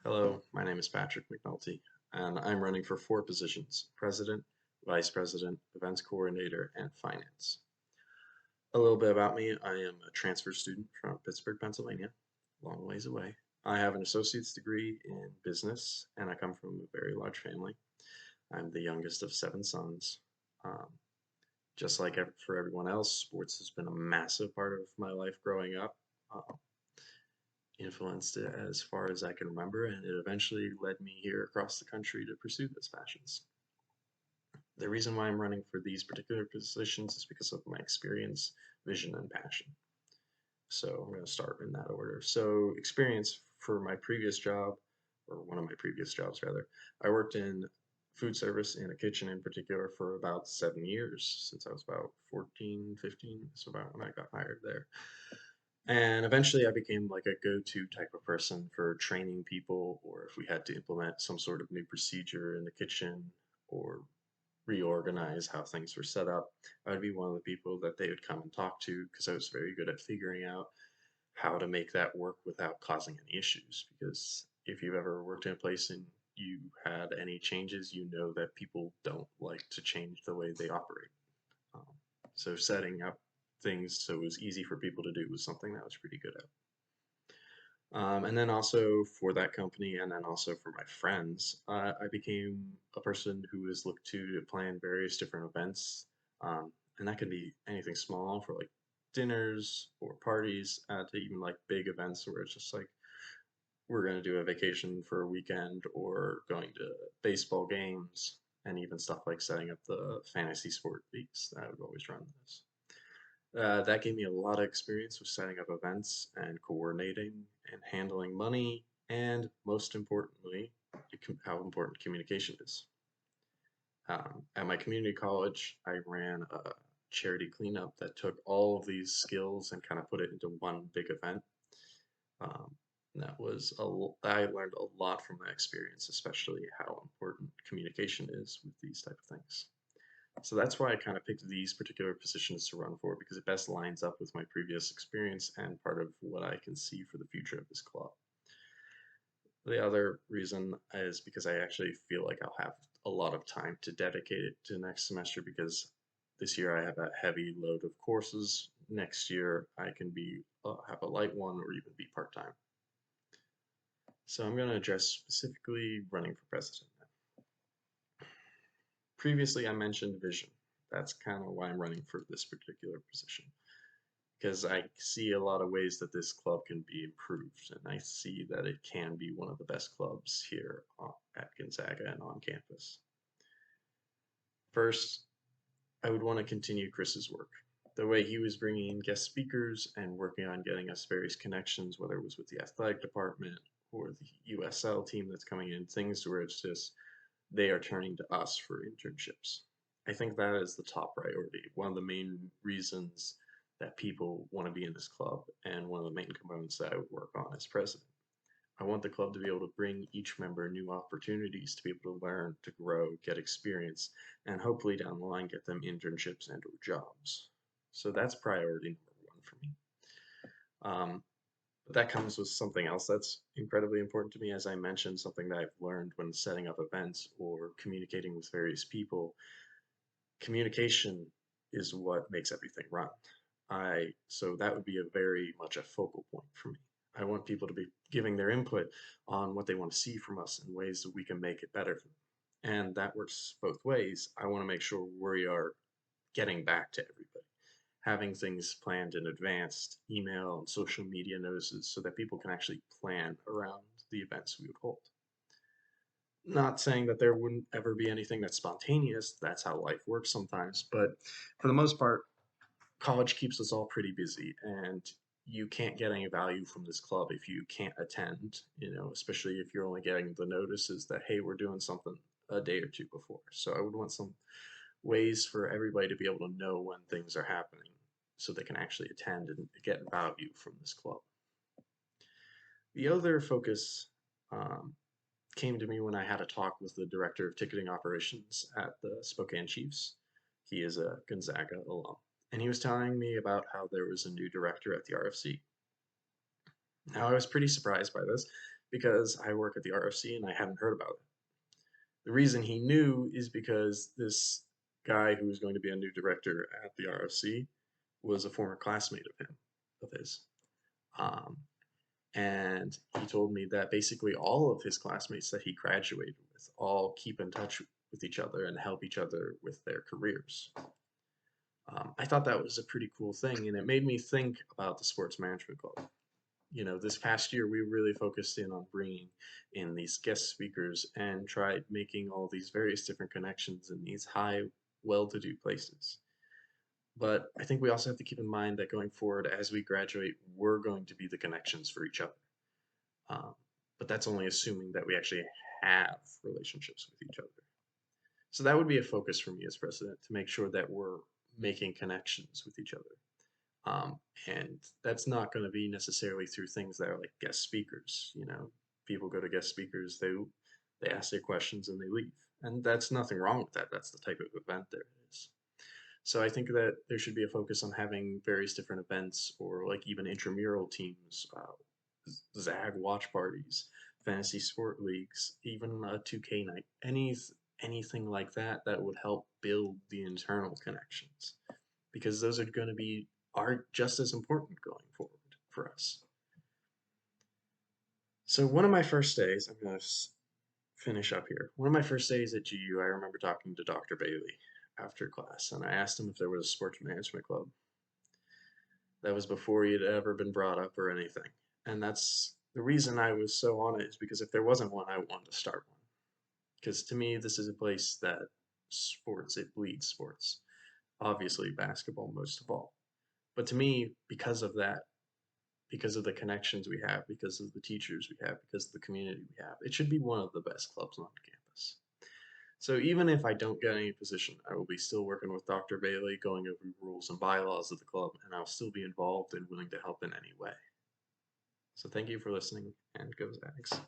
Hello, my name is Patrick McNulty, and I'm running for four positions: President, Vice President, Events Coordinator, and Finance. A little bit about me: I am a transfer student from Pittsburgh, Pennsylvania, long ways away. I have an associate's degree in business, and I come from a very large family. I'm the youngest of seven sons. Um, just like for everyone else, sports has been a massive part of my life growing up. Uh, Influenced it as far as I can remember, and it eventually led me here across the country to pursue those passions. The reason why I'm running for these particular positions is because of my experience, vision, and passion. So I'm going to start in that order. So, experience for my previous job, or one of my previous jobs rather, I worked in food service in a kitchen in particular for about 7 years since I was about 14, 15. So, about when I got hired there. And eventually I became like a go-to type of person for training people, or if we had to implement some sort of new procedure in the kitchen or reorganize how things were set up, I would be one of the people that they would come and talk to because I was very good at figuring out how to make that work without causing any issues. Because if you've ever worked in a place and you had any changes, you know that people don't like to change the way they operate. Um, so setting up things so it was easy for people to do was something that I was pretty good at. And then also for that company, and then also for my friends, I became a person who is looked to plan various different events. And that can be anything small for like dinners or parties, to even like big events where it's just like we're going to do a vacation for a weekend or going to baseball games, and even stuff like setting up the fantasy sport leagues that I would always run this. That gave me a lot of experience with setting up events and coordinating and handling money, and most importantly, how important communication is. At my community college, I ran a charity cleanup that took all of these skills and kind of put it into one big event. Um, I learned a lot from that experience, especially how important communication is with these type of things. So that's why I kind of picked these particular positions to run for because it best lines up with my previous experience and part of what I can see for the future of this club. The other reason is because I actually feel like I'll have a lot of time to dedicate it to next semester because this year I have a heavy load of courses. Next year I can be have a light one or even be part-time. So I'm going to address specifically running for president. Previously I mentioned vision. That's kind of why I'm running for this particular position, because I see a lot of ways that this club can be improved, and I see that it can be one of the best clubs here at Gonzaga and on campus. First, I would want to continue Chris's work. The way he was bringing in guest speakers and working on getting us various connections, whether it was with the athletic department or the USL team that's coming in, things where it's just they are turning to us for internships. I think that is the top priority. One of the main reasons that people want to be in this club, and one of the main components that I would work on as president. I want the club to be able to bring each member new opportunities to be able to learn, to grow, get experience, and hopefully down the line get them internships and or jobs. So that's priority number one for me. Um, but that comes with something else that's incredibly important to me. As I mentioned, something that I've learned when setting up events or communicating with various people. Communication is what makes everything run. So that would be a very much a focal point for me. I want people to be giving their input on what they want to see from us and ways that we can make it better for them. And that works both ways. I want to make sure we are getting back to everybody, having things planned in advance, email and social media notices so that people can actually plan around the events we would hold. Not saying that there wouldn't ever be anything that's spontaneous, that's how life works sometimes, but for the most part, college keeps us all pretty busy, and you can't get any value from this club if you can't attend, especially if you're only getting the notices that, hey, we're doing something a day or two before. So I would want some ways for everybody to be able to know when things are happening so they can actually attend and get value from this club. The other focus came to me when I had a talk with the director of ticketing operations at the Spokane Chiefs. He is a Gonzaga alum. And he was telling me about how there was a new director at the RFC. Now, I was pretty surprised by this because I work at the ROC and I hadn't heard about it. The reason he knew is because this guy who was going to be a new director at the ROC was a former classmate of his. Um, and he told me that basically all of his classmates that he graduated with all keep in touch with each other and help each other with their careers. I thought that was a pretty cool thing, and it made me think about the Sports Management Club. This past year we really focused in on bringing in these guest speakers and tried making all these various different connections in these high, well-to-do places. But I think we also have to keep in mind that going forward, as we graduate, we're going to be the connections for each other. Um, but that's only assuming that we actually have relationships with each other. So that would be a focus for me as president to make sure that we're making connections with each other. And that's not going to be necessarily through things that are like guest speakers. People go to guest speakers, they ask their questions and they leave, and that's nothing wrong with that. That's the type of event there is. So I think that there should be a focus on having various different events, or like even intramural teams, ZAG watch parties, fantasy sport leagues, even a 2K night, anything like that that would help build the internal connections, because those are just as important going forward for us. So one of my first days, I'm going to finish up here. One of my first days at GU, I remember talking to Dr. Bailey after class, and I asked him if there was a sports management club. That was before he had ever been brought up or anything. And that's the reason I was so on it, is because if there wasn't one, I wanted to start one. Because to me, this is a place that it bleeds sports. Obviously, basketball most of all. But to me, because of that, because of the connections we have, because of the teachers we have, because of the community we have, it should be one of the best clubs on campus. So even if I don't get any position, I will be still working with Dr. Bailey, going over rules and bylaws of the club, and I'll still be involved and willing to help in any way. So thank you for listening, and go Zags.